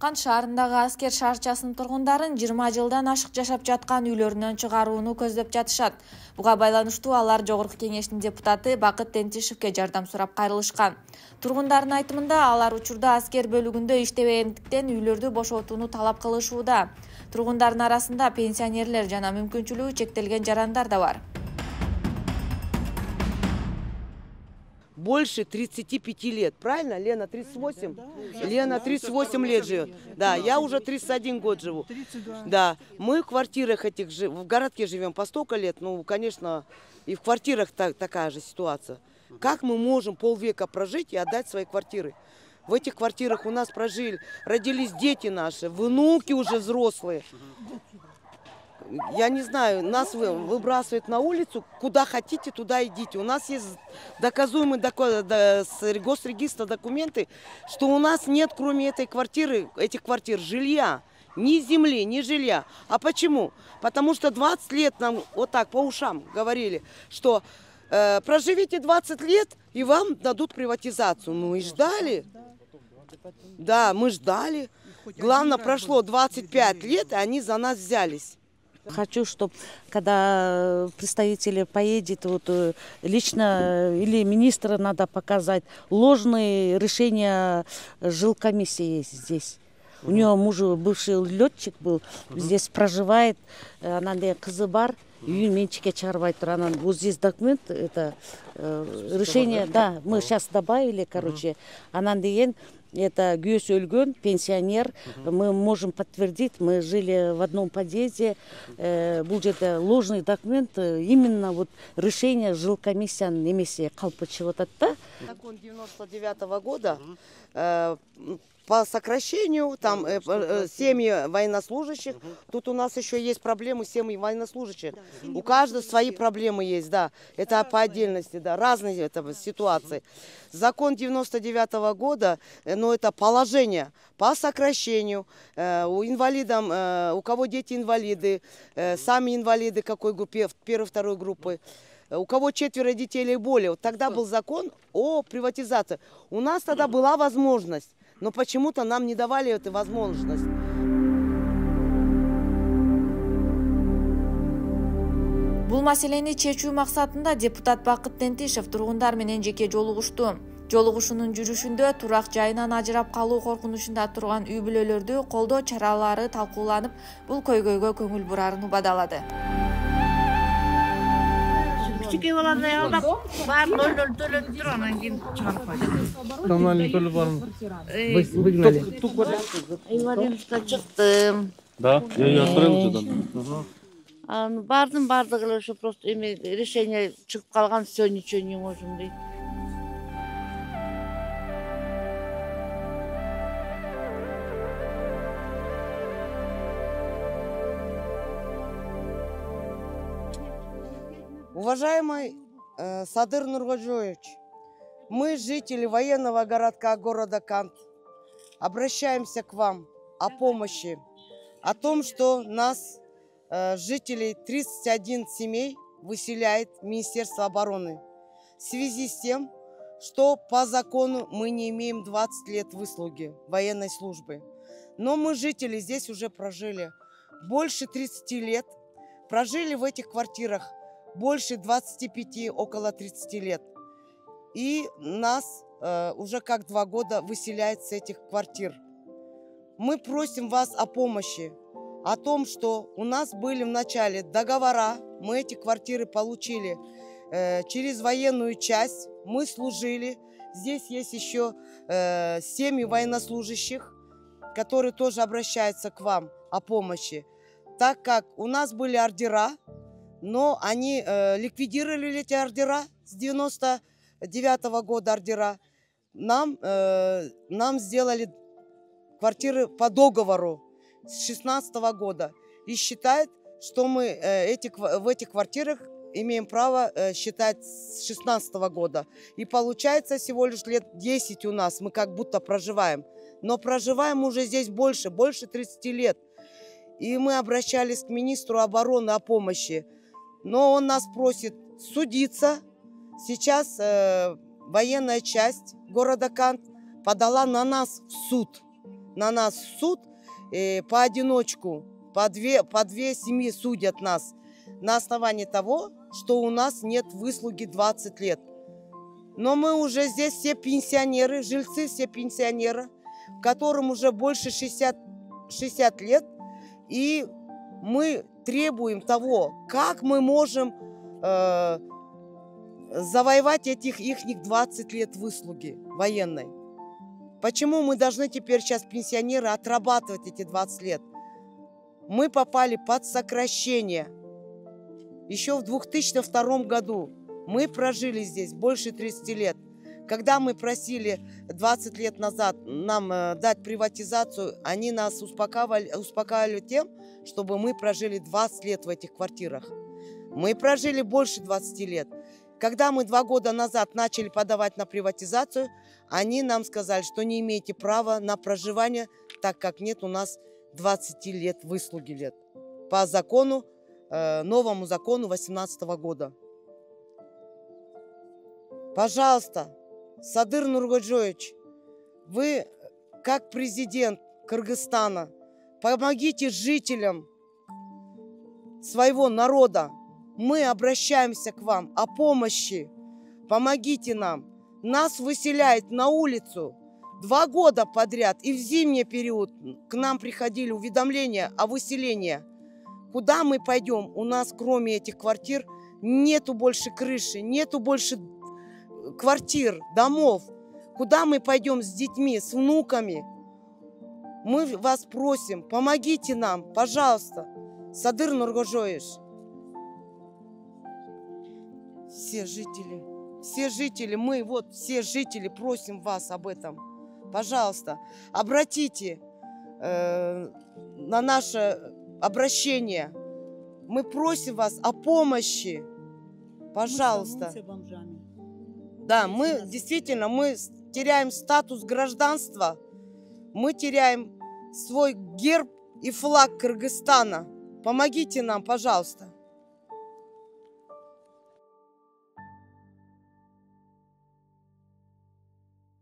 Кант шаарындагы аскер шаарчасынын тургундарын 20 жылдан ашык жашап жаткан үйлөрүнөн чыгарууну көздөп жатышат. Буга байланыштуу алар Жогорку Кеңештин депутаты Бакыт Тентишевке жардам сурап кайрылышкан. Тургундардын айтымында алар учурда аскер бөлүгүндө иштебегендиктен үйлөрдү бошотууну талап кылышууда. Тургундардын арасында пенсионерлер жана мүмкүнчүлүгү чектелген жарандар да бар. Больше 35 лет, правильно? Лена 38? Лена 38 лет живет. Да, я уже 31 год живу. 32. Да, мы в квартирах этих, в городке живем по столько лет, ну, конечно, и в квартирах такая же ситуация. Как мы можем полвека прожить и отдать свои квартиры? В этих квартирах у нас родились дети наши, внуки уже взрослые. Я не знаю, нас выбрасывают на улицу, куда хотите, туда идите. У нас есть доказуемые с госрегистра документы, что у нас нет, кроме этих квартир, жилья. Ни земли, ни жилья. А почему? Потому что 20 лет нам вот так по ушам говорили, что проживите 20 лет и вам дадут приватизацию. Ну и ждали. Да, мы ждали. Главное, прошло 25 лет, и они за нас взялись. Хочу, чтобы когда представители поедет, вот, лично или министра надо показать, ложные решения жилкомиссии есть здесь. У него муж бывший летчик был, здесь проживает, она кызы бар, үйін менчикке чарбай тұр. Вот здесь документ, это решение, да, мы сейчас добавили, короче, анан деген, это күйөөсү өлгөн пенсионер, мы можем подтвердить, мы жили в одном подъезде, бул жерде ложный документ, именно вот решение жилкомиссиянын немесе калпы чыгып атат да. Закон 99-го года по сокращению, там семьи военнослужащих, тут у нас еще есть проблемы семьи военнослужащих. У каждого свои проблемы есть, да, это по отдельности, да, разные это ситуации. Закон 99-го года, но это положение по сокращению, у инвалидам, у кого дети инвалиды, сами инвалиды какой группы, первой, второй группы, у кого 4 детей или более, вот тогда был закон о приватизации. У нас тогда была возможность. Но почему-то нам не давали эту возможность. Бул маселени чечүү максатында депутат Бакыт Тентишев тургундар менен жеке жолугушту. Жолугушуунун жүрүшүндө турак жайынан ажырап калуу коркунучунда турган үй бүлөлөрдү колдоо чаралары талкууланып, бул көйгөйгө көңүл бурарын убадалады. Küçük ev olanları aldık, var töledir anan gelip çarpacak. Коммунальный төлі бар ма? Выгнали. Инвалидностьқа çıktım. Да, я открыл же. Бардым, бардыгылар ошо просто решение чыгып калган, все, ничего не можем дейт. Уважаемый Садыр Нургожоевич, мы, жители военного городка города Кант, обращаемся к вам о помощи, о том, что нас, жителей 31 семей, выселяет Министерство обороны в связи с тем, что по закону мы не имеем 20 лет выслуги военной службы. Но мы, жители, здесь уже прожили больше 30 лет, прожили в этих квартирах больше 25, около 30 лет. И нас уже как 2 года выселяют с этих квартир. Мы просим вас о помощи, о том, что у нас были в начале договора, мы эти квартиры получили через военную часть, мы служили. Здесь есть еще семьи военнослужащих, которые тоже обращаются к вам о помощи, так как у нас были ордера, но они ликвидировали эти ордера с 99-го года ордера. Нам сделали квартиры по договору с 16-го года. И считают, что мы в этих квартирах имеем право считать с 16-го года. И получается всего лишь лет 10 у нас, мы как будто проживаем. Но проживаем уже здесь больше 30 лет. И мы обращались к министру обороны о помощи. Но он нас просит судиться. Сейчас военная часть города Кант подала на нас в суд. на нас в суд, поодиночку, по две семьи судят нас на основании того, что у нас нет выслуги 20 лет. Но мы уже здесь все пенсионеры, жильцы все пенсионеры, которым уже больше 60 лет, и мы требуем того, как мы можем завоевать их 20 лет выслуги военной. Почему мы должны теперь сейчас, пенсионеры, отрабатывать эти 20 лет? Мы попали под сокращение. Еще в 2002 году мы прожили здесь больше 30 лет. Когда мы просили 20 лет назад нам дать приватизацию, они нас успокаивали тем, чтобы мы прожили 20 лет в этих квартирах. Мы прожили больше 20 лет. Когда мы 2 года назад начали подавать на приватизацию, они нам сказали, что не имеете права на проживание, так как нет у нас 20 лет выслуги лет. По закону, новому закону 2018 года. Пожалуйста, Садыр Нургоджоевич, вы, как президент Кыргызстана, помогите жителям своего народа. Мы обращаемся к вам о помощи. Помогите нам. Нас выселяют на улицу 2 года подряд. И в зимний период к нам приходили уведомления о выселении. Куда мы пойдем? У нас, кроме этих квартир, нету больше крыши, нету больше квартир, домов. Куда мы пойдем с детьми, с внуками? Мы вас просим, помогите нам, пожалуйста. Садыр Нургоджоевич. Все жители, мы вот все жители просим вас об этом. Пожалуйста, обратите на наше обращение. Мы просим вас о помощи. Пожалуйста. Да, мы действительно, мы теряем статус гражданства. Мы теряем свой герб и флаг Кыргызстана. Помогите нам, пожалуйста.